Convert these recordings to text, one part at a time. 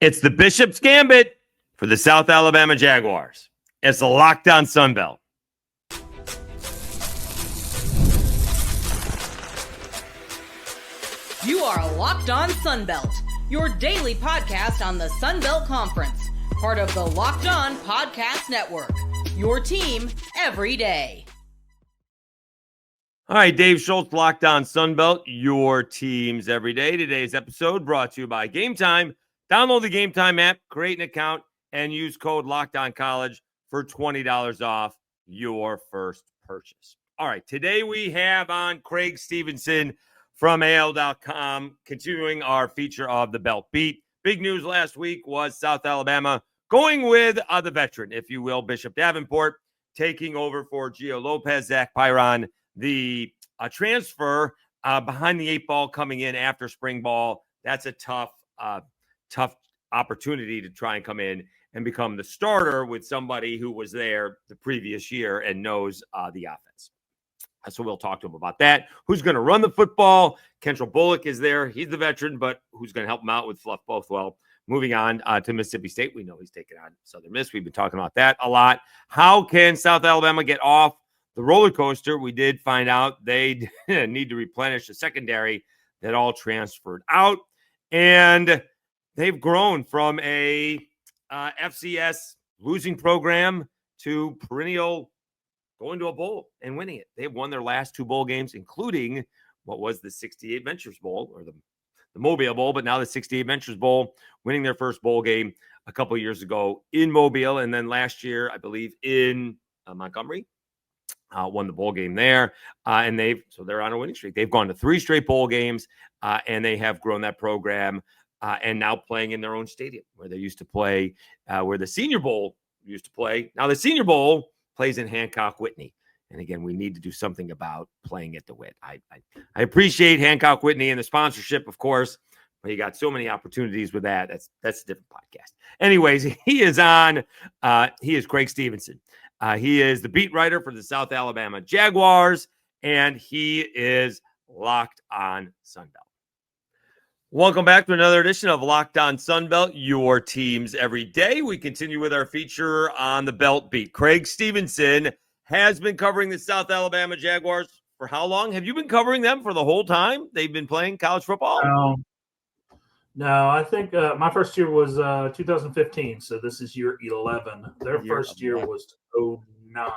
It's the Bishop's Gambit for the South Alabama Jaguars. It's the Locked On Sunbelt. You are Locked On Sunbelt, your daily podcast on the Sunbelt Conference, part of the Locked On Podcast Network, your team every day. All right, Dave Schultz, Locked On Sunbelt, your teams every day. Today's episode brought to you by Game Time. Download the Game Time app, create an account, and use code LOCKEDONCollege for $20 off your first purchase. All right, today we have on Craig Stephenson from AL.com, continuing our feature of the Belt Beat. Big news last week was South Alabama going with the veteran, if you will, Bishop Davenport, taking over for Gio Lopez, Zach Pyron, the transfer behind the eight ball coming in after spring ball. That's a tough opportunity to try and come in and become the starter with somebody who was there the previous year and knows the offense. So we'll talk to him about that. Who's going to run the football? Kentrel Bullock is there. He's the veteran, but who's going to help him out with Fluff Bothwell? Moving on to Mississippi State. We know he's taking on Southern Miss. We've been talking about that a lot. How can South Alabama get off the roller coaster? We did find out they need to replenish the secondary that all transferred out. And they've grown from a FCS losing program to perennial going to a bowl and winning it. They've won their last two bowl games, including what was the 68 Ventures Bowl, or the Mobile Bowl, but now the 68 Ventures Bowl, winning their first bowl game a couple of years ago in Mobile. And then last year, I believe, in Montgomery, won the bowl game there. And they're on a winning streak. They've gone to 3 straight bowl games, and they have grown that program. And now playing in their own stadium where they used to play, where the Senior Bowl used to play. Now the Senior Bowl plays in Hancock-Whitney. And again, we need to do something about playing at the Whit. I appreciate Hancock-Whitney and the sponsorship, of course, but you got so many opportunities with that. That's a different podcast. Anyways, he is Craig Stephenson. He is the beat writer for the South Alabama Jaguars, and he is Locked On Sunbelt. Welcome back to another edition of Locked On Sunbelt, your teams every day. We continue with our feature on the Belt Beat. Craig Stephenson has been covering the South Alabama Jaguars for how long? Have you been covering them for the whole time they've been playing college football? No, I think my first year was 2015, so this is year 11. Their first year was 2009,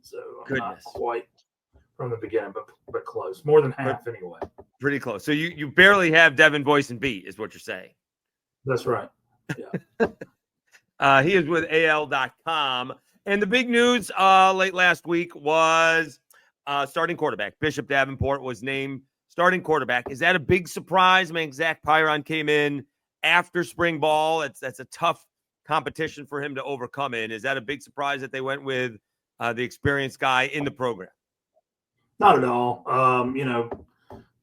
so I'm not quite from the beginning, but close. More than half anyway. Pretty close. So you barely have Devin Boyce and beat, is what you're saying. That's right. Yeah. He is with AL.com. And the big news late last week was starting quarterback. Bishop Davenport was named starting quarterback. Is that a big surprise? I mean, Zach Pyron came in after spring ball. That's a tough competition for him to overcome in. Is that a big surprise that they went with the experienced guy in the program? Not at all.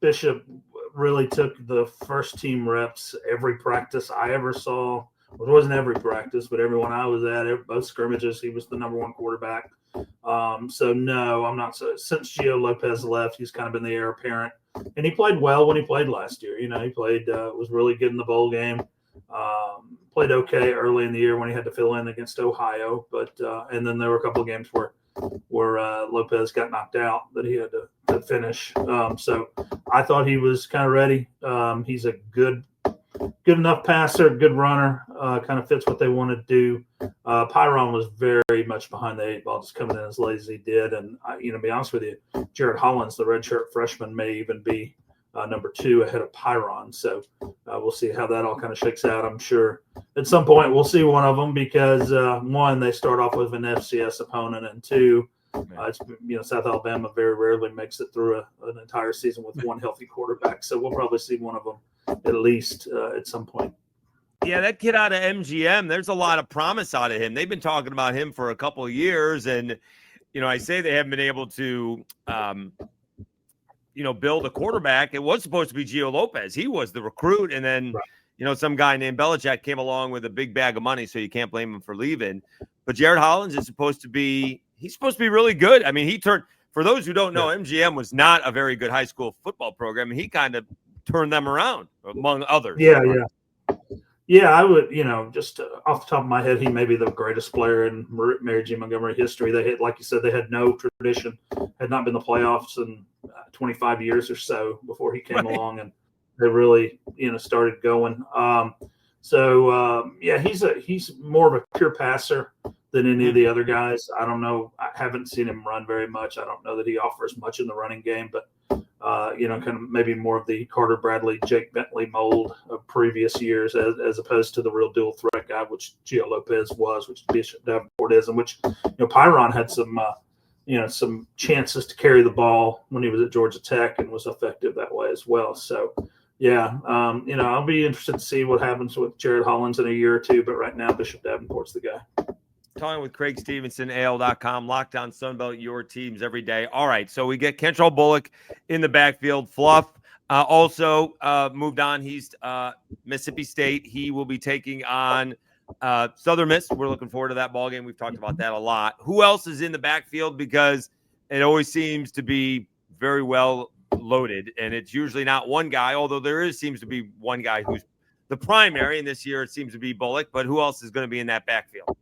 Bishop really took the first team reps every practice I ever saw. It wasn't every practice, but every one I was at, both scrimmages, he was the number one quarterback. So no, I'm not. Since Gio Lopez left, he's kind of been the heir apparent, and he played well when he played last year. He played, was really good in the bowl game. Played okay early in the year when he had to fill in against Ohio, but and then there were a couple of games where Lopez got knocked out that he had to finish. So I thought he was kind of ready. He's a good enough passer, good runner, kind of fits what they want to do. Pyron was very much behind the eight ball, just coming in as late as he did. And, to be honest with you, Jared Hollins, the redshirt freshman, may even be number 2 ahead of Pyron. So we'll see how that all kind of shakes out. I'm sure at some point we'll see one of them because, one, they start off with an FCS opponent, and 2, South Alabama very rarely makes it through an entire season with one healthy quarterback. So we'll probably see one of them at least at some point. Yeah, that kid out of MGM, there's a lot of promise out of him. They've been talking about him for a couple of years, and I say they haven't been able to build a quarterback. It was supposed to be Gio Lopez. He was the recruit, and then some guy named Belichick came along with a big bag of money, so you can't blame him for leaving. But Jared Hollins is supposed to be really good. I mean, he turned, for those who don't know, MGM was not a very good high school football program, and he kind of turned them around, among others. Yeah. Yeah, I would, just off the top of my head, he may be the greatest player in Mary G. Montgomery history. They had, like you said, they had no tradition, had not been the playoffs in 25 years or so before he came along, and they really, started going. He's more of a pure passer than any of the other guys. I don't know. I haven't seen him run very much. I don't know that he offers much in the running game, but kind of maybe more of the Carter Bradley, Jake Bentley mold of previous years, as opposed to the real dual threat guy, which Gio Lopez was, which Bishop Davenport is, and which Pyron had some chances to carry the ball when he was at Georgia Tech and was effective that way as well. So, I'll be interested to see what happens with Jared Hollins in a year or two, but right now Bishop Davenport's the guy. Talking with Craig Stephenson, AL.com, Lockdown Sunbelt, your teams every day. All right, so we get Kentrel Bullock in the backfield. Fluff also moved on. He's Mississippi State. He will be taking on Southern Miss. We're looking forward to that ball game. We've talked about that a lot. Who else is in the backfield? Because it always seems to be very well loaded, and it's usually not one guy, although seems to be one guy who's the primary, and this year it seems to be Bullock. But who else is going to be in that backfield?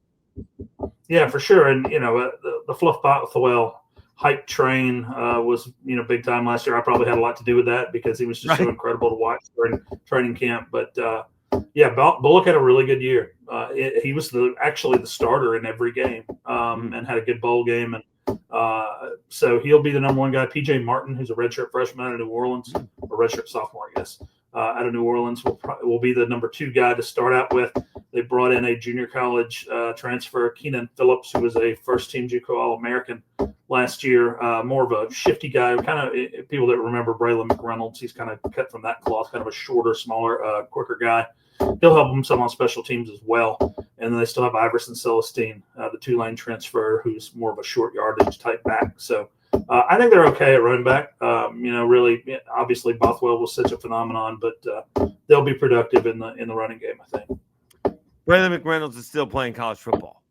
Yeah, for sure. And, the Fluff Bothwell hype train was, big time last year. I probably had a lot to do with that because he was just so incredible to watch during training camp. But, Bullock had a really good year. He was actually the starter in every game and had a good bowl game. And so he'll be the number one guy. PJ Martin, who's a redshirt freshman out of New Orleans, or redshirt sophomore, I guess, out of New Orleans, will be the number two guy to start out with. They brought in a junior college transfer, Keenan Phillips, who was a first-team JUCO All-American last year. More of a shifty guy, kind of people that remember Braylon McReynolds. He's kind of cut from that cloth, kind of a shorter, smaller, quicker guy. He'll help them some on special teams as well. And then they still have Iverson Celestine, the Tulane transfer, who's more of a short yardage type back. So I think they're okay at running back. Really, obviously Bothwell was such a phenomenon, but they'll be productive in the running game, I think. Braylon McReynolds is still playing college football.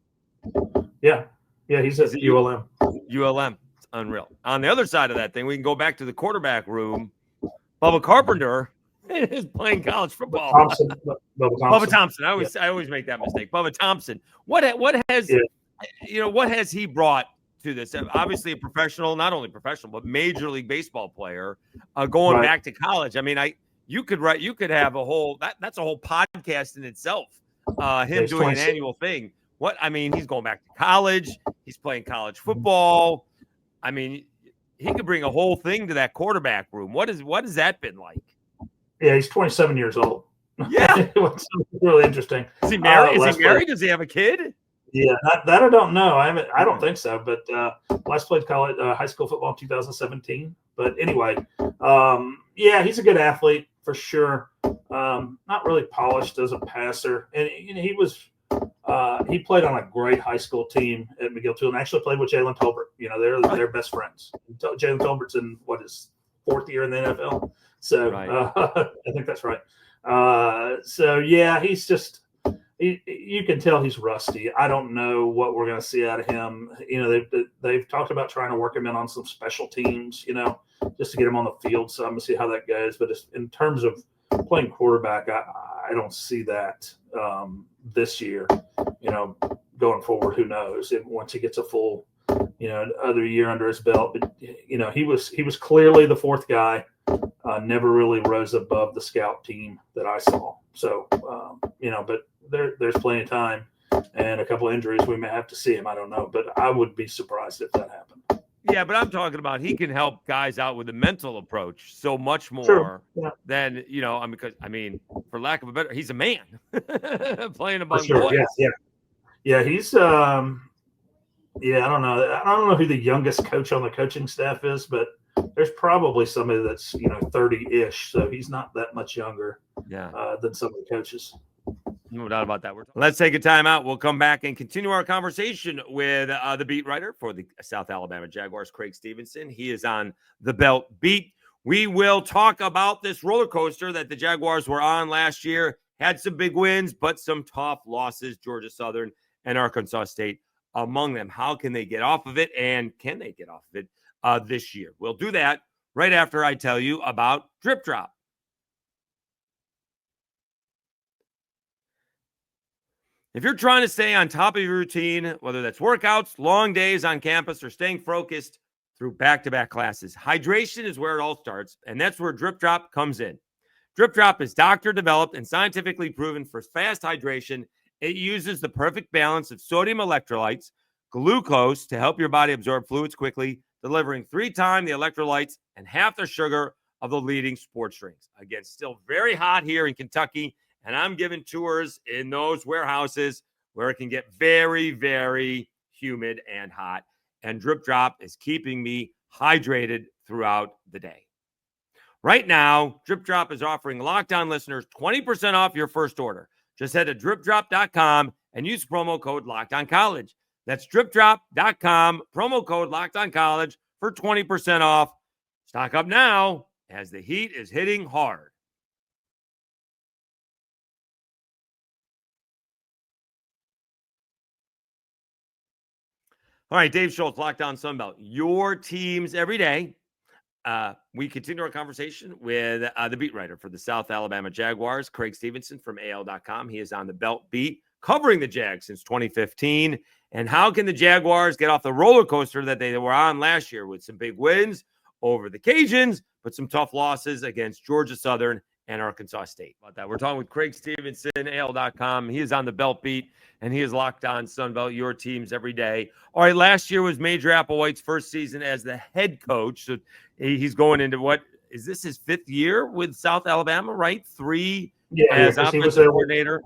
Yeah, he's at ULM. ULM. It's unreal. On the other side of that thing, we can go back to the quarterback room. Bubba Carpenter is playing college football. Bubba Thompson. I always make that mistake. Bubba Thompson. What has he brought to this? Obviously a professional, not only professional, but Major League Baseball player going back to college. I mean, you could have a whole that's a whole podcast in itself. Him doing an annual thing. He's going back to college. He's playing college football. I mean, he could bring a whole thing to that quarterback room. What has that been like? Yeah, he's 27 years old. Yeah. It's really interesting. Is he married? Does he have a kid? Yeah, that I don't know. I don't think so. But last played college high school football in 2017. But anyway, he's a good athlete for sure. Not really polished as a passer, and he played on a great high school team at McGill Tulane. Actually played with Jalen Tolbert. They're best friends. Jalen Tolbert's in his fourth year in the NFL. So I think that's right. He's just you can tell he's rusty. I don't know what we're going to see out of him. They've talked about trying to work him in on some special teams, just to get him on the field. So I'm going to see how that goes. But in terms of playing quarterback, I don't see that this year. Going forward, who knows? Once he gets a full, other year under his belt. But he was clearly the fourth guy. Never really rose above the scout team that I saw. So but there's plenty of time and a couple of injuries. We may have to see him. I don't know, but I would be surprised if that happened. Yeah, but I'm talking about he can help guys out with a mental approach so much more than, because, for lack of a better, he's a man playing among boys. Yeah, he's, I don't know. I don't know who the youngest coach on the coaching staff is, but there's probably somebody that's, 30-ish. So he's not that much younger than some of the coaches. No doubt about that. Let's take a time out. We'll come back and continue our conversation with the beat writer for the South Alabama Jaguars, Craig Stephenson. He is on the Belt Beat. We will talk about this roller coaster that the Jaguars were on last year. Had some big wins, but some tough losses, Georgia Southern and Arkansas State among them. How can they get off of it, and can they get off of it this year? We'll do that right after I tell you about Drip Drop. If you're trying to stay on top of your routine, whether that's workouts, long days on campus, or staying focused through back-to-back classes, hydration is where it all starts, and that's where Drip Drop comes in. Drip Drop is doctor-developed and scientifically proven for fast hydration. It uses the perfect balance of sodium electrolytes, glucose to help your body absorb fluids quickly, delivering 3 times the electrolytes and half the sugar of the leading sports drinks. Again, still very hot here in Kentucky, and I'm giving tours in those warehouses where it can get very, very humid and hot. And Drip Drop is keeping me hydrated throughout the day. Right now, Drip Drop is offering Locked On listeners 20% off your first order. Just head to dripdrop.com and use promo code LockedOnCollege. That's dripdrop.com, promo code LockedOnCollege for 20% off. Stock up now as the heat is hitting hard. All right, Dave Schultz, Locked On Sunbelt. Your teams every day. We continue our conversation with the beat writer for the South Alabama Jaguars, Craig Stephenson from AL.com. He is on the Belt beat, covering the Jags since 2015. And how can the Jaguars get off the roller coaster that they were on last year with some big wins over the Cajuns, but some tough losses against Georgia Southern and Arkansas State? About that, we're talking with Craig Stephenson, AL.com. He is on the Belt beat, and he is Locked On Sunbelt, your teams every day. All right, last year was Major Applewhite's first season as the head coach. So he's going into what is this his 5th year with South Alabama, right? 3 as offensive coordinator.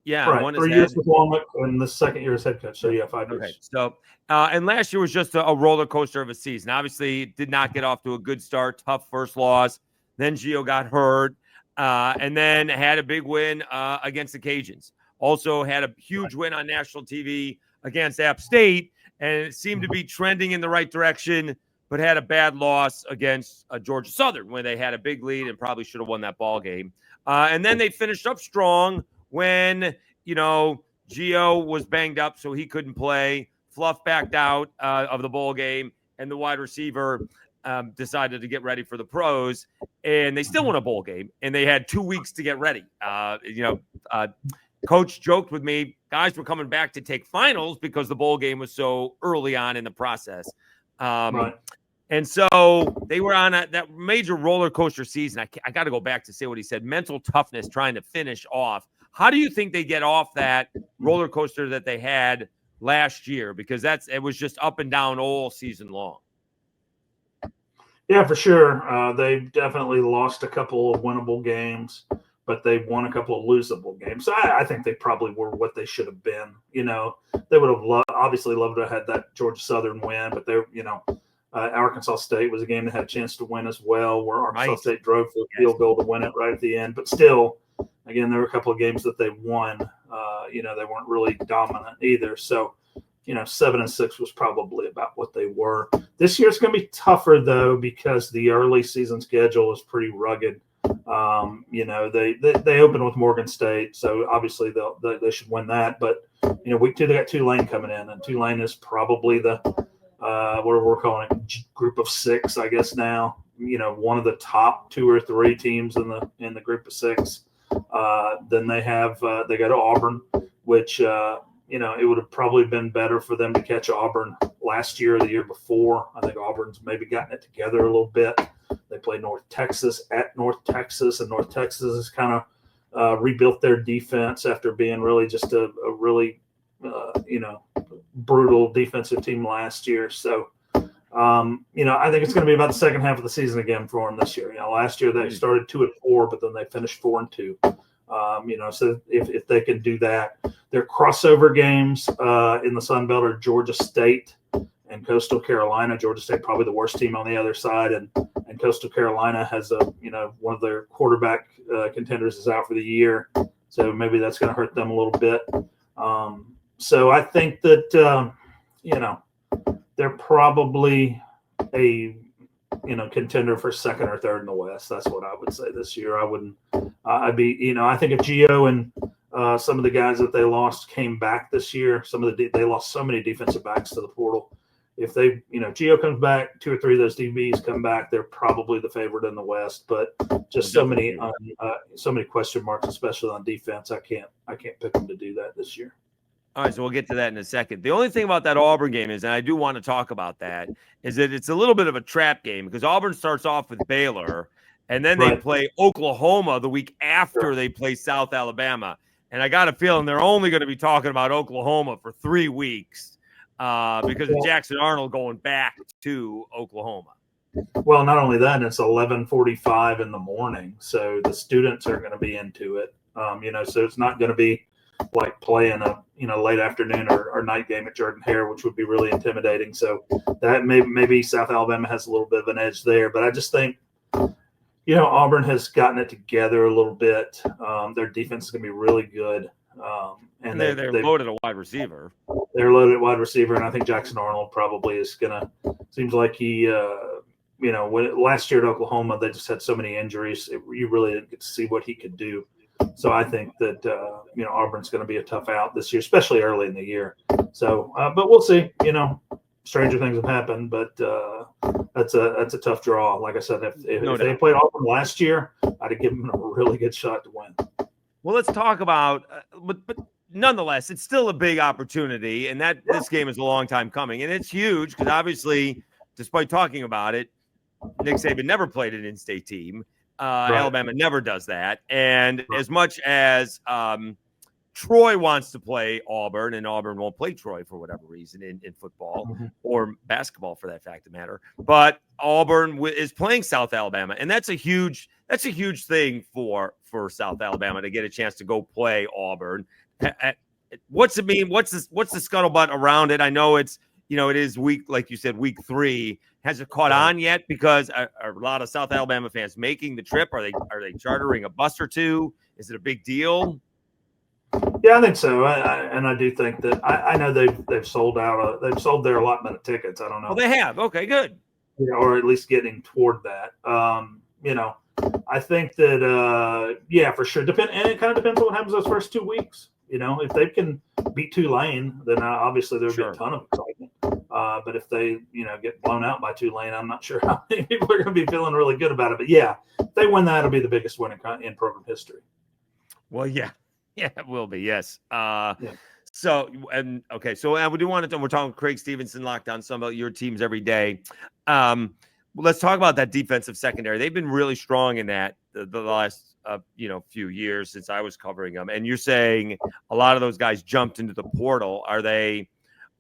Yeah, right. 3 years with Womack and the 2nd year as head coach. So 5 years. Okay. So and last year was just a roller coaster of a season. Obviously, did not get off to a good start. Tough first loss. Then Gio got hurt, and then had a big win against the Cajuns. Also had a huge win on national TV against App State, and it seemed to be trending in the right direction, but had a bad loss against Georgia Southern when they had a big lead and probably should have won that ball game. And then they finished up strong when, Gio was banged up, so he couldn't play. Fluff backed out of the bowl game, and the wide receiver decided to get ready for the pros, and they still won a bowl game, and they had 2 weeks to get ready. Coach joked with me, guys were coming back to take finals because the bowl game was so early on in the process. Right. And so they were on that major roller coaster season. I got to go back to say what he said, mental toughness trying to finish off. How do you think they get off that roller coaster that they had last year? Because it was just up and down all season long. Yeah, for sure. They definitely lost a couple of winnable games, but they won a couple of losable games. So I think they probably were what they should have been. They would have obviously loved to have had that Georgia Southern win, but they're, Arkansas State was a game that had a chance to win as well, where Arkansas State drove for a field goal to win it right at the end. But still, again, there were a couple of games that they won. They weren't really dominant either. So, 7-6 was probably about what they were. This year it's going to be tougher, though, because the early season schedule is pretty rugged. They open with Morgan State, so obviously they should win that. But, week 2, they got Tulane coming in, and Tulane is probably the what we're calling it, group of 6, I guess now. One of the top 2 or 3 teams in the group of 6. Then they go to Auburn, which it would have probably been better for them to catch Auburn last year or the year before. I think Auburn's maybe gotten it together a little bit. They play North Texas at North Texas, and North Texas has kind of rebuilt their defense after being really just a really brutal defensive team last year. So, I think it's going to be about the second half of the season again for them this year. Last year they started 2-4, but then they finished 4-2. So if they can do that, their crossover games in the Sunbelt are Georgia State and Coastal Carolina. Georgia State probably the worst team on the other side, and Coastal Carolina has one of their quarterback contenders is out for the year, so maybe that's going to hurt them a little bit. So I think that they're probably a contender for 2nd or 3rd in the West. That's what I would say this year. I wouldn't. I think if Gio and some of the guys that they lost came back this year, they lost so many defensive backs to the portal. if they, Gio comes back, 2 or 3 of those DBs come back, they're probably the favorite in the West. But just so many question marks, especially on defense. I can't pick them to do that this year. All right, so we'll get to that in a second. The only thing about that Auburn game is, and I do want to talk about that, is that it's a little bit of a trap game because Auburn starts off with Baylor, and then they play Oklahoma the week after they play South Alabama. And I got a feeling they're only going to be talking about Oklahoma for 3 weeks because of Jackson Arnold going back to Oklahoma. Well, not only that, it's 11:45 in the morning, so the students are going to be into it. So it's not going to be like playing a late afternoon or night game at Jordan-Hare, which would be really intimidating. So that maybe South Alabama has a little bit of an edge there, but I just think Auburn has gotten it together a little bit. Their defense is going to be really good, and they're loaded a wide receiver. They're loaded at wide receiver, and I think Jackson Arnold probably is gonna. Seems like he, last year at Oklahoma they just had so many injuries. You really didn't get to see what he could do. So I think that Auburn's going to be a tough out this year, especially early in the year. So, but we'll see. Stranger things have happened, but that's a tough draw. Like I said, if they played Auburn last year, I'd have given them a really good shot to win. Well, let's talk about, but nonetheless, it's still a big opportunity, and that this game is a long time coming, and it's huge because obviously, despite talking about it, Nick Saban never played an in-state team. Alabama never does that. And as much as Troy wants to play Auburn, and Auburn won't play Troy for whatever reason in football or basketball for that fact of matter, but Auburn is playing South Alabama. And that's a huge thing for South Alabama to get a chance to go play Auburn. What's it mean? What's the scuttlebutt around it? I know it is week 3. Has it caught on yet? Because are a lot of South Alabama fans making the trip? Are they chartering a bus or two? Is it a big deal? Yeah, I think so. I do think that I know they've sold out. They've sold their allotment of tickets. I don't know. Oh, they have. Okay, good. Or at least getting toward that. I think that for sure. And it kind of depends on what happens those first 2 weeks. If they can beat Tulane, then obviously there'll be a ton of excitement. But if they, get blown out by Tulane, I'm not sure how many people are going to be feeling really good about it. But yeah, if they win that, it'll be the biggest win in program history. Well, yeah, it will be. Yes. So we do want to. We're talking Craig Stephenson, Lockdown Sunbelt, your teams every day. Let's talk about that defensive secondary. They've been really strong in that the last few years since I was covering them. And you're saying a lot of those guys jumped into the portal. Are they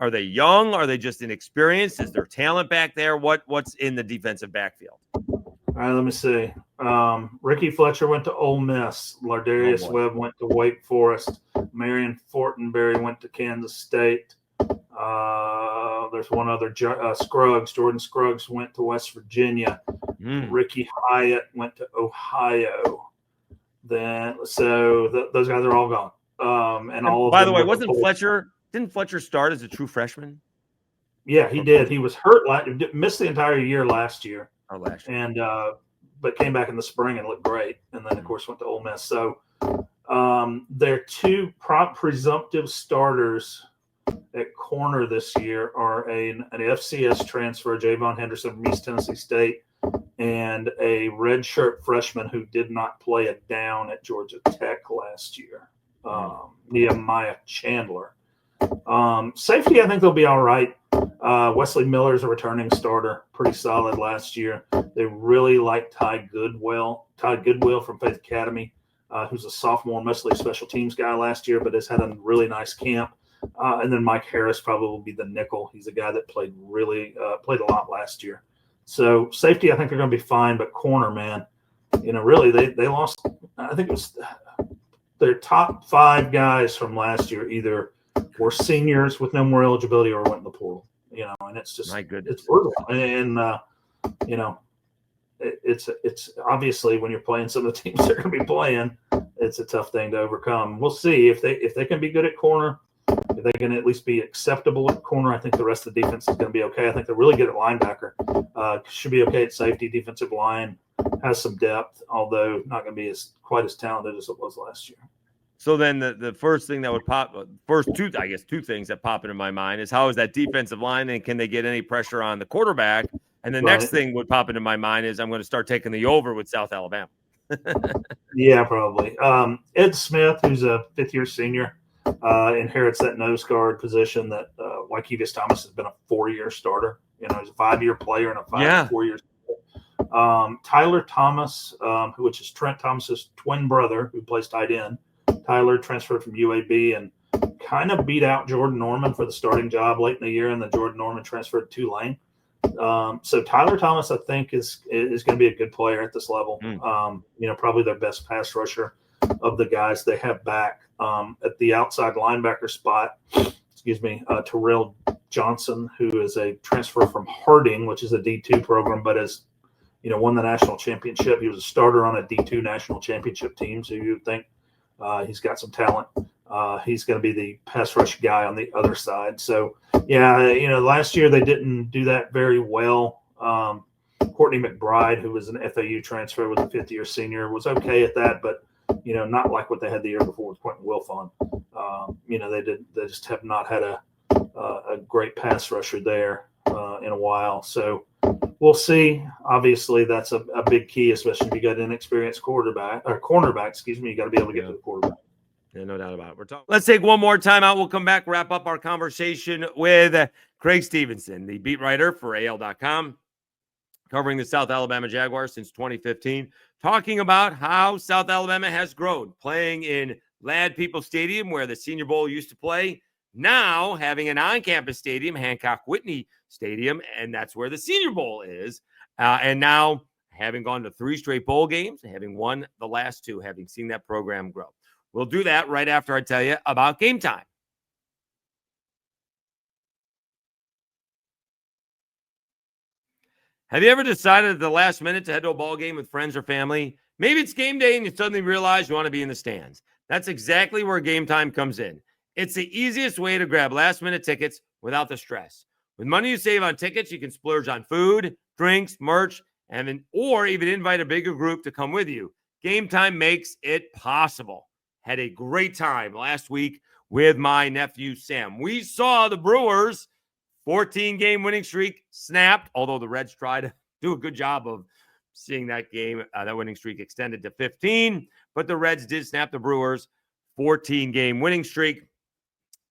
young? Are they just inexperienced? Is there talent back there? What's in the defensive backfield? All right, let me see. Ricky Fletcher went to Ole Miss. Lardarius Webb went to Wake Forest. Marion Fortenberry went to Kansas State. There's one other, Scruggs. Jordan Scruggs went to West Virginia. Ricky Hyatt went to Ohio. Those guys are all gone. And all of by them the way, didn't Fletcher start as a true freshman? Yeah, he did. He was hurt, missed the entire year last year. And but came back in the spring and looked great. And then of course went to Ole Miss. So their 2 presumptive starters at corner this year are an FCS transfer, Javon Henderson from East Tennessee State, and a redshirt freshman who did not play a down at Georgia Tech last year, Nehemiah Chandler. Safety, I think they'll be all right. Wesley Miller's a returning starter, pretty solid last year. They really like Ty Goodwill from Faith Academy, who's a sophomore, mostly a special teams guy last year, but has had a really nice camp. And then Mike Harris probably will be the nickel. He's a guy that played a lot last year. So safety, I think they're going to be fine, but corner, man, really they lost. I think it was their top 5 guys from last year either were seniors with no more eligibility or went in the portal. And it's just my goodness, it's brutal. And it's obviously when you're playing some of the teams they're going to be playing, it's a tough thing to overcome. We'll see if they can be good at corner. If they can at least be acceptable at corner, I think the rest of the defense is going to be okay. I think they're really good at linebacker. Should be okay at safety. Defensive line has some depth, although not going to be quite as talented as it was last year. So then the first thing that would two things that pop into my mind is how is that defensive line and can they get any pressure on the quarterback? And the next thing would pop into my mind is I'm going to start taking the over with South Alabama. Yeah, probably. Ed Smith, who's a fifth-year senior, inherits that nose guard position that Wykevius Thomas has been a 4-year starter. He's a 5-year player and a 4 years. Tyler Thomas, which is Trent Thomas's twin brother, who plays tight end. Tyler transferred from UAB and kind of beat out Jordan Norman for the starting job late in the year, and then Jordan Norman transferred to Tulane. So Tyler Thomas, I think, is going to be a good player at this level. Probably their best pass rusher of the guys they have back. At the outside linebacker spot, Terrell Johnson, who is a transfer from Harding, which is a D2 program, but has won the national championship. He was a starter on a D2 national championship team, so you would think he's got some talent. He's going to be the pass rush guy on the other side. So, last year they didn't do that very well. Courtney McBride, who was an FAU transfer with a 5th-year senior, was okay at that, but, not like what they had the year before with Quentin Wilfon. They just have not had a great pass rusher there in a while. So we'll see. Obviously, that's a big key, especially if you got an inexperienced cornerback. You got to be able to get to the quarterback. Yeah, no doubt about it. Let's take one more time out. We'll come back, wrap up our conversation with Craig Stephenson, the beat writer for AL.com, covering the South Alabama Jaguars since 2015, talking about how South Alabama has grown, playing in Ladd-Peebles Stadium, where the Senior Bowl used to play, now having an on-campus stadium, Hancock-Whitney Stadium, and that's where the Senior Bowl is, and now having gone to 3 straight bowl games, having won the last 2, having seen that program grow. We'll do that right after I tell you about Game Time. Have you ever decided at the last minute to head to a ball game with friends or family? Maybe it's game day and you suddenly realize you want to be in the stands. That's exactly where Game Time comes in. It's the easiest way to grab last-minute tickets without the stress. With money you save on tickets, you can splurge on food, drinks, merch, or even invite a bigger group to come with you. Game Time makes it possible. Had a great time last week with my nephew, Sam. We saw the Brewers' 14-game winning streak snapped, although the Reds tried to do a good job of seeing that game, that winning streak extended to 15. But the Reds did snap the Brewers' 14-game winning streak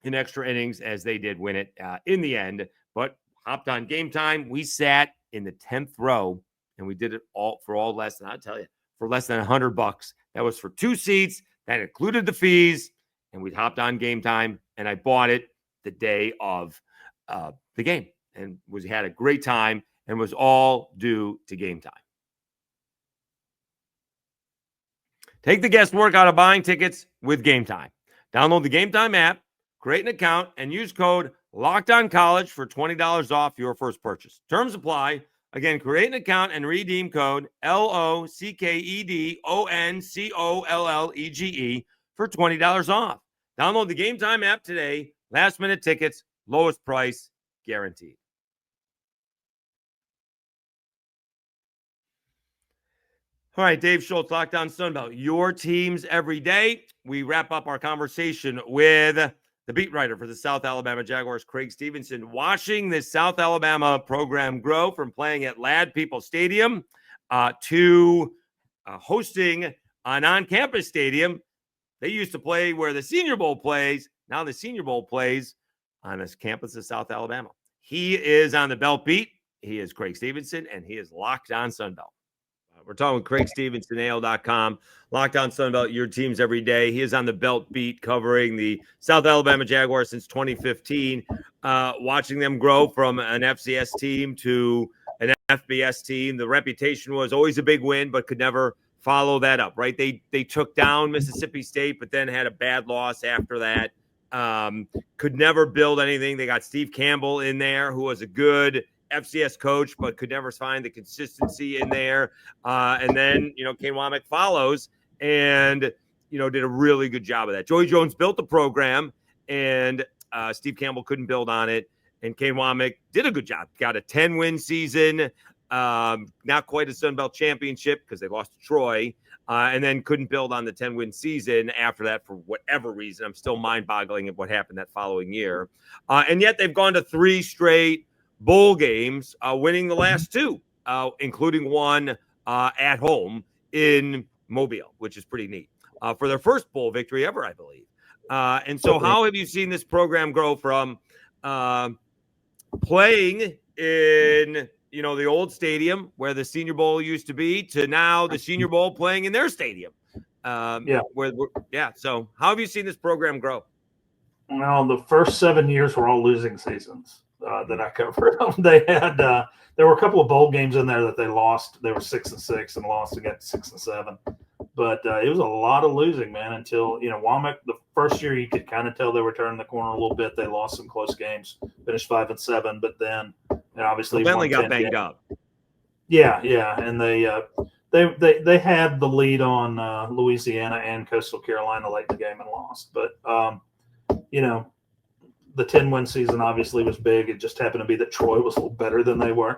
in extra innings as they did win it in the end. But hopped on Game Time. We sat in the 10th row, and we did it all for less than, I'll tell you, for less than $100. That was for 2 seats. That included the fees, and we hopped on Game Time, and I bought it the day of the game and had a great time and was all due to Game Time. Take the guesswork out of buying tickets with Game Time. Download the Game Time app, create an account, and use code LOCKEDONCollege for $20 off your first purchase. Terms apply. Again, create an account and redeem code LOCKEDONCOLLEGE for $20 off. Download the Game Time app today. Last-minute tickets, lowest price, guaranteed. All right, Dave Schultz, Locked On Sunbelt, your teams every day. We wrap up our conversation with the beat writer for the South Alabama Jaguars, Craig Stephenson, watching this South Alabama program grow from playing at Ladd-Peebles Stadium to hosting an on-campus stadium. They used to play where the Senior Bowl plays. Now the Senior Bowl plays on this campus of South Alabama. He is on the Belt Beat. He is Craig Stephenson, and he is Locked On Sunbelt. We're talking with Craig Stephenson, AL.com. Locked On Sunbelt, your teams every day. He is on the Belt Beat covering the South Alabama Jaguars since 2015, watching them grow from an FCS team to an FBS team. The reputation was always a big win, but could never follow that up, right? They took down Mississippi State, but then had a bad loss after that. Could never build anything. They got Steve Campbell in there, who was a good FCS coach, but could never find the consistency in there. And then, Kane Womack follows and, did a really good job of that. Joey Jones built the program, and Steve Campbell couldn't build on it. And Kane Womack did a good job. Got a 10-win season, not quite a Sunbelt championship because they lost to Troy. and then couldn't build on the 10-win season after that for whatever reason. I'm still mind-boggling at what happened that following year. And yet they've gone to 3 straight bowl games, winning the last 2, including one at home in Mobile, which is pretty neat, for their first bowl victory ever, I believe. And so how have you seen this program grow from playing in, the old stadium where the Senior Bowl used to be to now the Senior Bowl playing in their stadium? So how have you seen this program grow? Well, the first 7 years were all losing seasons that I covered. They had there were a couple of bowl games in there that they lost. They were 6-6 and lost and got 6-7. But it was a lot of losing, man, until, Womack, the first year you could kind of tell they were turning the corner a little bit. They lost some close games, finished 5-7, but then obviously Bentley got banged up. Yeah. And they had the lead on Louisiana and Coastal Carolina late in the game and lost. But, the 10-win season obviously was big. It just happened to be that Troy was a little better than they were.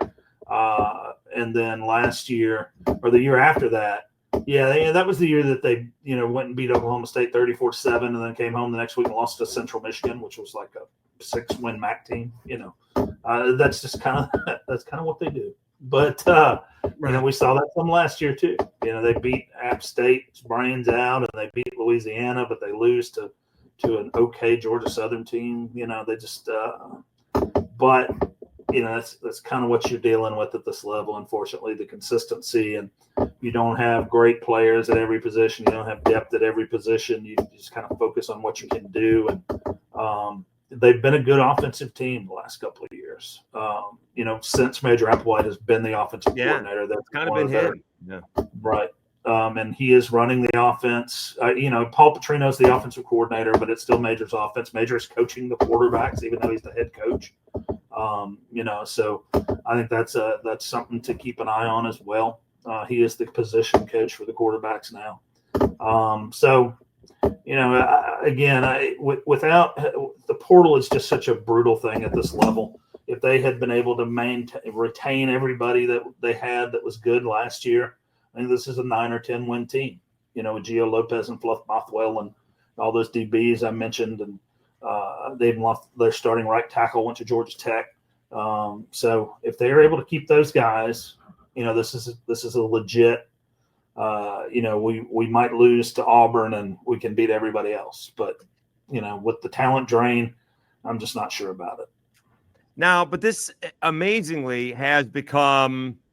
And then last year or the year after that, that was the year that they, went and beat Oklahoma State 34-7 and then came home the next week and lost to Central Michigan, which was like a 6-win MAC team. That's just kind of what they do. But, we saw that from last year too. They beat App State's brains out and they beat Louisiana, but they lose to an okay Georgia Southern team. They just but that's kind of what you're dealing with at this level. Unfortunately, the consistency, and you don't have great players at every position. You don't have depth at every position. You just kind of focus on what you can do. And they've been a good offensive team the last couple of years. Since Major Applewhite has been the offensive coordinator, that's kind of been him. Yeah. Right. And he is running the offense. Paul Petrino's the offensive coordinator, but it's still Major's offense. Major is coaching the quarterbacks, even though he's the head coach. So I think that's something to keep an eye on as well. He is the position coach for the quarterbacks now. Without the portal is just such a brutal thing at this level. If they had been able to retain everybody that they had that was good last year, I think this is a 9 or 10 win team, with Gio Lopez and Fluff Bothwell and all those DBs I mentioned. And they've lost their starting right tackle, went to Georgia Tech. So if they're able to keep those guys, this is a legit, we might lose to Auburn and we can beat everybody else. But, with the talent drain, I'm just not sure about it. Now, but this amazingly has become –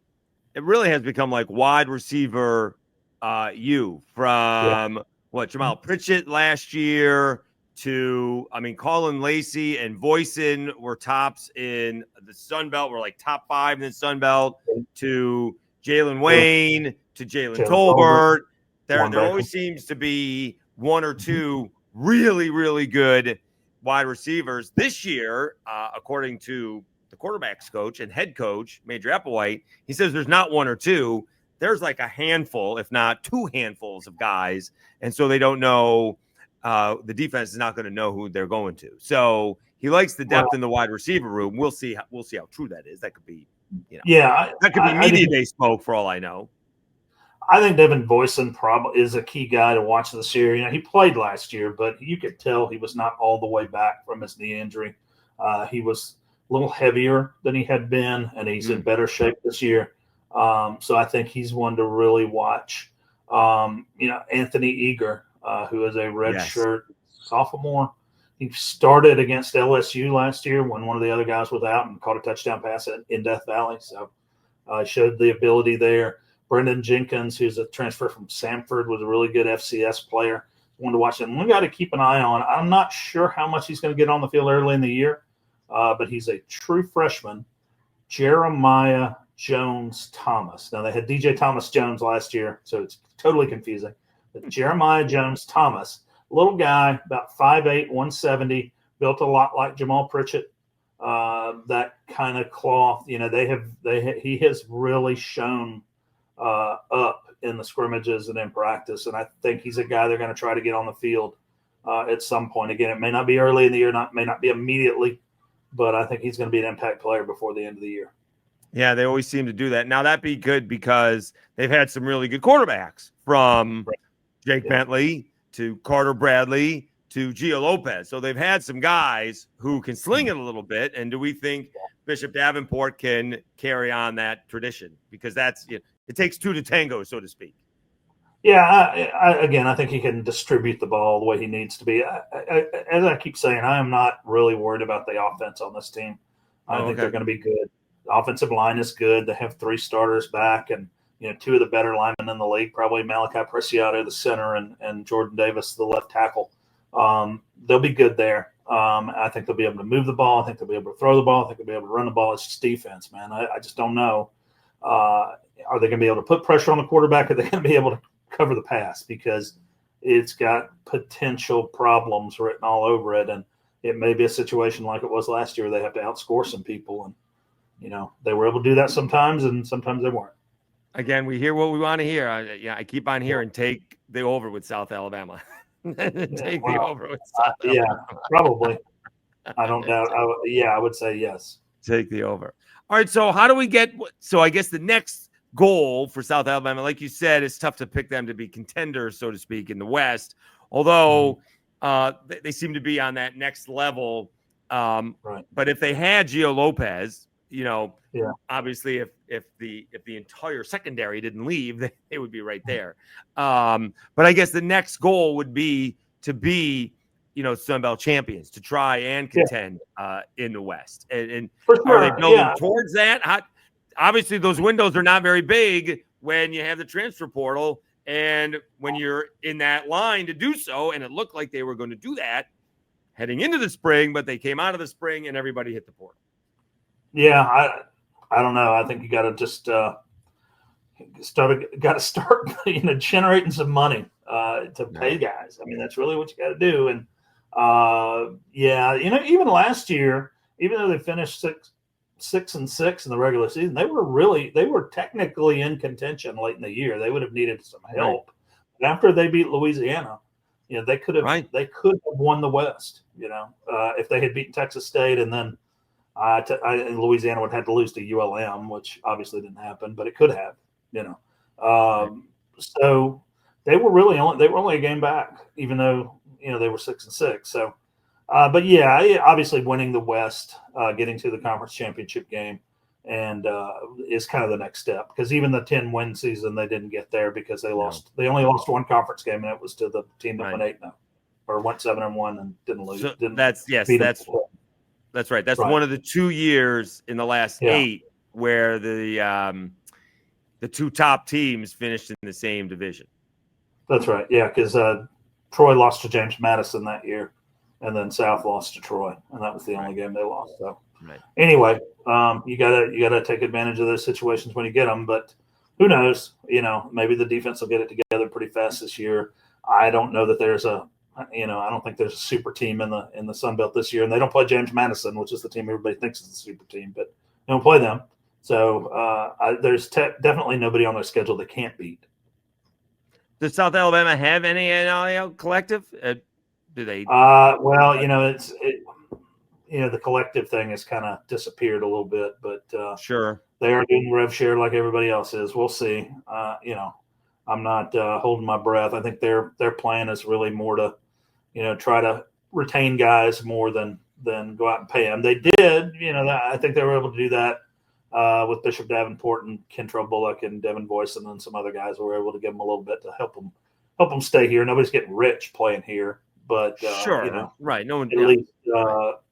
it really has become like wide receiver from Jamal Pritchett last year to, Colin Lacey and Voisin were tops in the Sunbelt. We're like top 5 in the Sunbelt, to Jalen Wayne, to Jalen Tolbert. There always seems to be 1 or 2 really, really good wide receivers. This year, according to the quarterback's coach and head coach, Major Applewhite, he says there's not 1 or 2. There's like a handful, if not 2 handfuls of guys. And so they don't know, the defense is not going to know who they're going to. So he likes the depth in the wide receiver room. We'll see how true that is. That could be, that could be media day smoke for all I know. I think Devin Voisin probably is a key guy to watch this year. He played last year, but you could tell he was not all the way back from his knee injury. He was a little heavier than he had been, and he's in better shape this year. So I think he's one to really watch. Anthony Eager, who is a redshirt sophomore. He started against LSU last year when one of the other guys was out and caught a touchdown pass in Death Valley. So showed the ability there. Brendan Jenkins, who's a transfer from Samford, was a really good FCS player. One to watch him. We got to keep an eye on. I'm not sure how much he's going to get on the field early in the year. But he's a true freshman, Jeremiah Jones-Thomas. Now, they had DJ Thomas-Jones last year, so it's totally confusing. But Jeremiah Jones-Thomas, little guy, about 5'8", 170, built a lot like Jamal Pritchett. That kind of cloth, he has really shown up in the scrimmages and in practice, and I think he's a guy they're going to try to get on the field at some point. Again, it may not be early in the year, may not be immediately, but I think he's going to be an impact player before the end of the year. Yeah, they always seem to do that. Now, that'd be good because they've had some really good quarterbacks from Jake Bentley to Carter Bradley to Gio Lopez. So they've had some guys who can sling it a little bit. And do we think Bishop Davenport can carry on that tradition? Because it takes two to tango, so to speak. Yeah, I think he can distribute the ball the way he needs to be. As I keep saying, I am not really worried about the offense on this team. I think they're going to be good. The offensive line is good. They have 3 starters back, and two of the better linemen in the league, probably Malachi Preciado, the center, and Jordan Davis, the left tackle. They'll be good there. I think they'll be able to move the ball. I think they'll be able to throw the ball. I think they'll be able to run the ball. It's just defense, man. I just don't know. Are they going to be able to put pressure on the quarterback? Are they going to be able to cover the pass? Because it's got potential problems written all over it, and it may be a situation like it was last year. They have to outscore some people, and they were able to do that sometimes, and sometimes they weren't. Again, we hear what we want to hear. I keep on hearing take the over with South Alabama. Take the over with South Alabama. Yeah, probably. I don't doubt. I would say yes. Take the over. All right, so how do we get – so I guess the next goal for South Alabama, like you said, it's tough to pick them to be contenders, so to speak, in the West, although they seem to be on that next level. Right. But if they had Gio Lopez – obviously if the entire secondary didn't leave, they would be right there. But I guess the next goal would be to be, Sunbelt champions, to try and contend in the West. And are they building towards that? Obviously, those windows are not very big when you have the transfer portal and when you're in that line to do so. And it looked like they were going to do that heading into the spring, but they came out of the spring and everybody hit the portal. Yeah, I don't know. I think you got to just start generating some money to pay guys. I mean, that's really what you got to do. And even last year, even though they finished 6-6 in the regular season, they were technically in contention late in the year. They would have needed some help. But after they beat Louisiana, they could have won the West. If they had beaten Texas State and then. Louisiana would have to lose to ULM, which obviously didn't happen, but it could have, So they were only a game back, even though they were 6-6. So, obviously winning the West, getting to the conference championship game, and is kind of the next step. Because even the 10-win season, they didn't get there because they lost. They only lost one conference game, and it was to the team that went 8-0 or went 7-1 and didn't lose. So That's right. That's one of the 2 years in the last 8 where the 2 top teams finished in the same division. That's right. Yeah, because Troy lost to James Madison that year, and then South lost to Troy, and that was the only game they lost. So anyway, you gotta take advantage of those situations when you get them. But who knows? Maybe the defense will get it together pretty fast this year. I don't know that there's I don't think there's a super team in the Sunbelt this year, and they don't play James Madison, which is the team everybody thinks is the super team, but they don't play them. So there's definitely nobody on their schedule they can't beat. Does South Alabama have any NIL collective? Do they? The collective thing has kind of disappeared a little bit, but sure, they are doing rev share like everybody else is. We'll see. I'm not holding my breath. I think their plan is really more to, try to retain guys more than go out and pay them. They did, I think they were able to do that with Bishop Davenport and Kentrel Bullock and Devin Boyce, and then some other guys were able to give them a little bit to help them stay here. Nobody's getting rich playing here, but sure, right? No one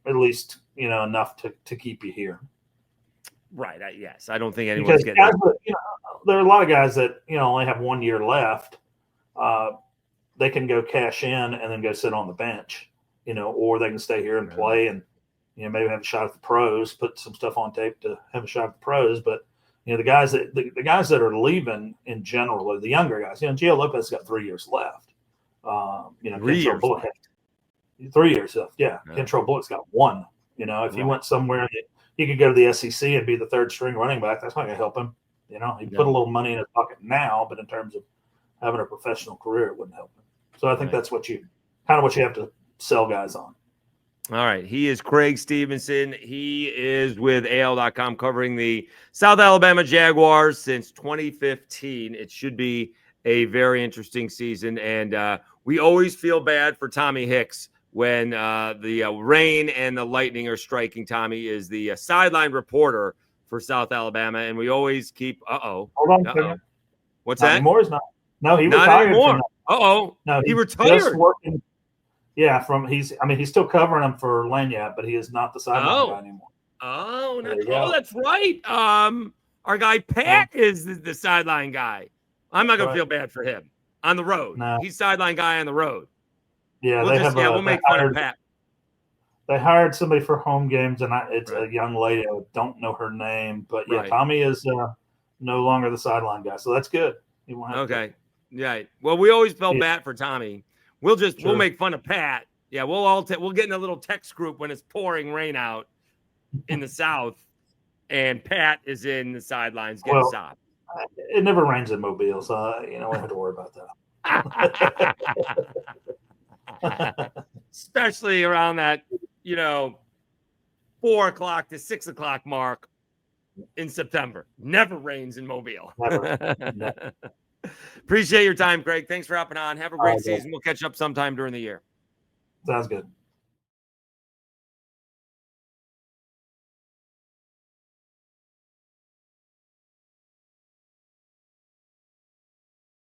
at least enough to keep you here. Right. Yes, I don't think anyone's getting. Guys, there are a lot of guys that only have 1 year left. They can go cash in and then go sit on the bench, or they can stay here and play and maybe have a shot at the pros, put some stuff on tape to have a shot at the pros. But the guys that are leaving in general are the younger guys. Gio Lopez has got 3 years left. 3 years. 3 years left. Yeah. Kentrel Bullock's got 1. If he went somewhere, he could go to the SEC and be the 3rd string running back. That's not going to help him. He put a little money in his pocket now, but in terms of having a professional career, it wouldn't help him. So I think that's what you have to sell guys on. All right. He is Craig Stephenson. He is with AL.com covering the South Alabama Jaguars since 2015. It should be a very interesting season. And we always feel bad for Tommy Hicks when the rain and the lightning are striking. Tommy is the sideline reporter for South Alabama. And we always keep, Hold on a second. What's not that? Anymore is not. No, he not retired. Anymore. No, he retired. Just working. Yeah, he's still covering him for Lanyard, but he is not the sideline guy anymore. That's right. Our guy Pat is the sideline guy. I'm not gonna feel bad for him on the road. No. He's sideline guy on the road. Yeah, we'll make fun of Pat. They hired somebody for home games, and it's a young lady. I don't know her name, but yeah, Tommy is no longer the sideline guy, so that's good. He won't have to. Yeah. Well, we always felt bad for Tommy. We'll make fun of Pat. Yeah, we'll get in a little text group when it's pouring rain out in the South, and Pat is in the sidelines getting sopped. It never rains in Mobile, so we don't have to worry about that. Especially around that 4 o'clock to 6 o'clock mark in September. Never rains in Mobile. Never. Appreciate your time, Greg. Thanks for hopping on. Have a great season. We'll catch up sometime during the year. Sounds good.